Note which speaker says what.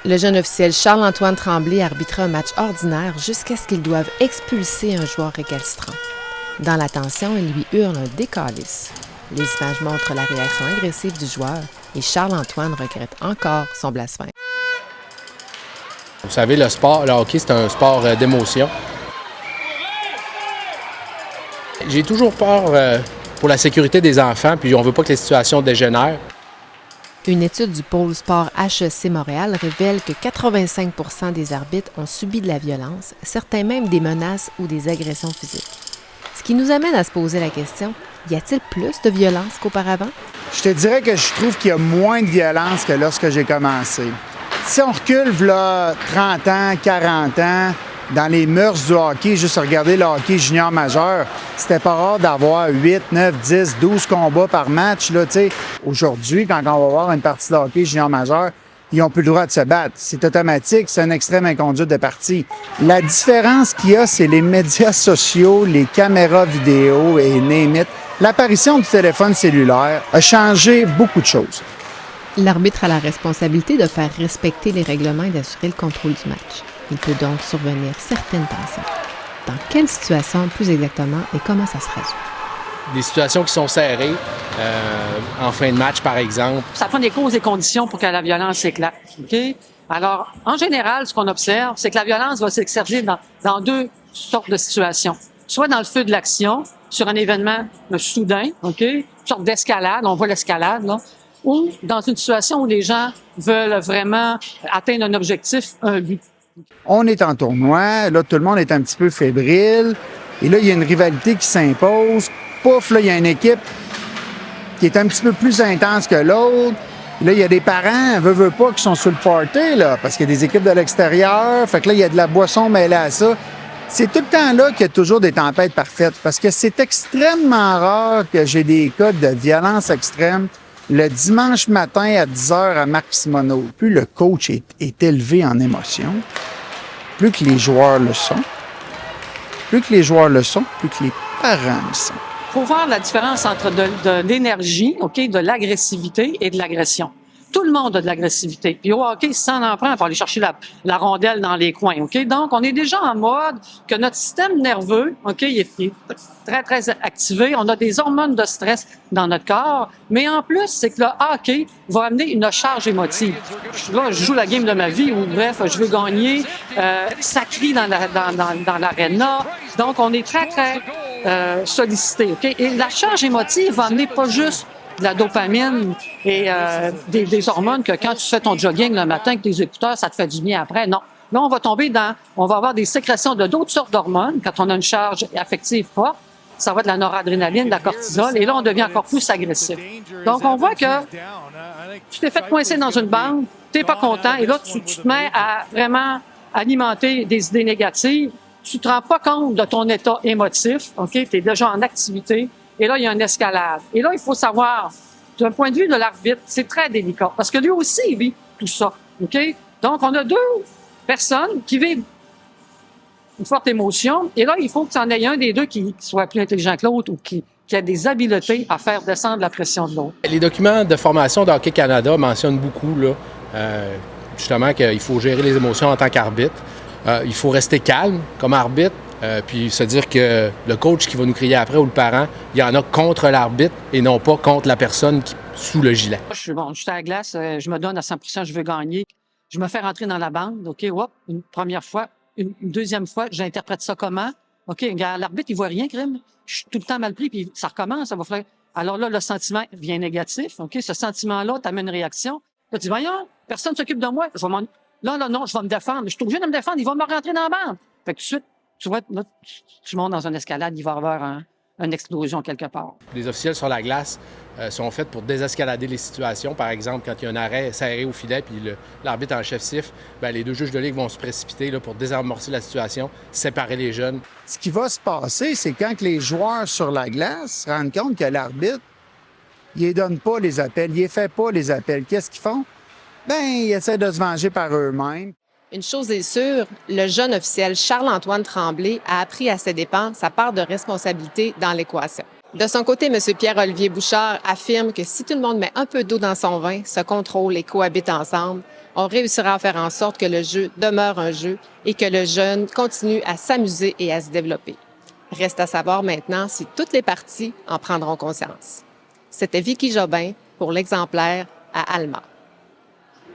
Speaker 1: Le jeune officiel Charles-Antoine Tremblay arbitra un match ordinaire jusqu'à ce qu'ils doivent expulser un joueur récalcitrant. Dans la tension, il lui hurle un décalisse. Les images montrent la réaction agressive du joueur et Charles-Antoine regrette encore son blasphème.
Speaker 2: Vous savez, le hockey, c'est un sport d'émotion. J'ai toujours peur pour la sécurité des enfants, puis on ne veut pas que les situations dégénèrent.
Speaker 1: Une étude du pôle sport HEC Montréal révèle que 85 % des arbitres ont subi de la violence, certains même des menaces ou des agressions physiques. Ce qui nous amène à se poser la question, y a-t-il plus de violence qu'auparavant?
Speaker 3: Je te dirais que je trouve qu'il y a moins de violence que lorsque j'ai commencé. Si on recule, là, 30 ans, 40 ans, dans les mœurs du hockey, juste regarder le hockey junior majeur, c'était pas rare d'avoir 8, 9, 10, 12 combats par match. Là, aujourd'hui, quand on va voir une partie de hockey junior majeur, ils n'ont plus le droit de se battre. C'est automatique, c'est un extrême inconduite de partie. La différence qu'il y a, c'est les médias sociaux, les caméras vidéo et name it. L'apparition du téléphone cellulaire a changé beaucoup de choses.
Speaker 1: L'arbitre a la responsabilité de faire respecter les règlements et d'assurer le contrôle du match. Il peut donc survenir certaines tensions. Dans quelle situation plus exactement et comment ça se résout?
Speaker 2: Des situations qui sont serrées, en fin de match par exemple.
Speaker 4: Ça prend des causes et conditions pour que la violence éclate. Okay? Alors, en général, ce qu'on observe, c'est que la violence va s'exercer dans deux sortes de situations. Soit dans le feu de l'action, sur un événement soudain, une sorte d'escalade, on voit l'escalade, là, ou dans une situation où les gens veulent vraiment atteindre un objectif, un but.
Speaker 3: On est en tournoi, là, tout le monde est un petit peu fébrile, et là, il y a une rivalité qui s'impose. Pouf, là, il y a une équipe qui est un petit peu plus intense que l'autre. Là, il y a des parents, veut pas, qui sont sur le party, là, parce qu'il y a des équipes de l'extérieur. Fait que là, il y a de la boisson mêlée à ça. C'est tout le temps là qu'il y a toujours des tempêtes parfaites, parce que c'est extrêmement rare que j'ai des cas de violence extrême le dimanche matin à 10 h à Marc Simoneau. Plus le coach est élevé en émotion, plus que les joueurs le sont. Plus que les joueurs le sont, plus que les parents le sont.
Speaker 4: Il faut voir la différence entre de l'énergie, de l'agressivité et de l'agression. Tout le monde a de l'agressivité. Puis au hockey, ça en prend pour aller chercher la rondelle dans les coins. Donc, on est déjà en mode que notre système nerveux, il est très, très activé. On a des hormones de stress dans notre corps. Mais en plus, c'est que le hockey va amener une charge émotive. Là, je joue la game de ma vie ou bref, je veux gagner. Ça crie dans l'aréna. Donc, on est très, très sollicité. Et la charge émotive va amener pas juste de la dopamine et des hormones que quand tu fais ton jogging le matin avec tes écouteurs, ça te fait du bien après. Non. Là, on va avoir des sécrétions de d'autres sortes d'hormones quand on a une charge affective forte. Ça va de la noradrénaline, de la cortisol, et là, on devient encore plus agressif. Donc, on voit que tu t'es fait coincer dans une bande, t'es pas content, et là, tu te mets à vraiment alimenter des idées négatives. Tu te rends pas compte de ton état émotif, t'es déjà en activité. Et là, il y a une escalade. Et là, il faut savoir, d'un point de vue de l'arbitre, c'est très délicat. Parce que lui aussi, il vit tout ça. Donc, on a deux personnes qui vivent une forte émotion. Et là, il faut que tu en aies un des deux qui soit plus intelligent que l'autre ou qui a des habiletés à faire descendre la pression de l'autre.
Speaker 2: Les documents de formation de Hockey Canada mentionnent beaucoup, justement, qu'il faut gérer les émotions en tant qu'arbitre. Il faut rester calme comme arbitre. Puis se dire que le coach qui va nous crier après ou le parent, il y en a contre l'arbitre et non pas contre la personne sous le gilet.
Speaker 4: Je suis à la glace, je me donne à 100 %, je veux gagner. Je me fais rentrer dans la bande, une première fois. Une deuxième fois, j'interprète ça comment? L'arbitre, il voit rien, crime. Je suis tout le temps mal pris, puis ça recommence, ça va faire. Alors là, le sentiment vient négatif, ce sentiment-là t'amène une réaction. Là, tu dis, voyons, personne ne s'occupe de moi. Non, je vais me défendre. Je suis obligé de me défendre, il va me rentrer dans la bande. Fait que tout de suite, tu vois, là, tu montes dans une escalade, il va y avoir une explosion quelque part.
Speaker 2: Les officiels sur la glace sont faits pour désescalader les situations. Par exemple, quand il y a un arrêt serré au filet puis l'arbitre en chef siffle, les deux juges de ligue vont se précipiter pour désamorcer la situation, séparer les jeunes.
Speaker 3: Ce qui va se passer, c'est quand les joueurs sur la glace se rendent compte que l'arbitre, il ne donne pas les appels, il ne fait pas les appels. Qu'est-ce qu'ils font? Ils essaient de se venger par eux-mêmes.
Speaker 1: Une chose est sûre, le jeune officiel Charles-Antoine Tremblay a appris à ses dépens sa part de responsabilité dans l'équation. De son côté, M. Pierre-Olivier Bouchard affirme que si tout le monde met un peu d'eau dans son vin, se contrôle et cohabite ensemble, on réussira à faire en sorte que le jeu demeure un jeu et que le jeune continue à s'amuser et à se développer. Reste à savoir maintenant si toutes les parties en prendront conscience. C'était Vicky Jobin pour l'Exemplaire à Alma.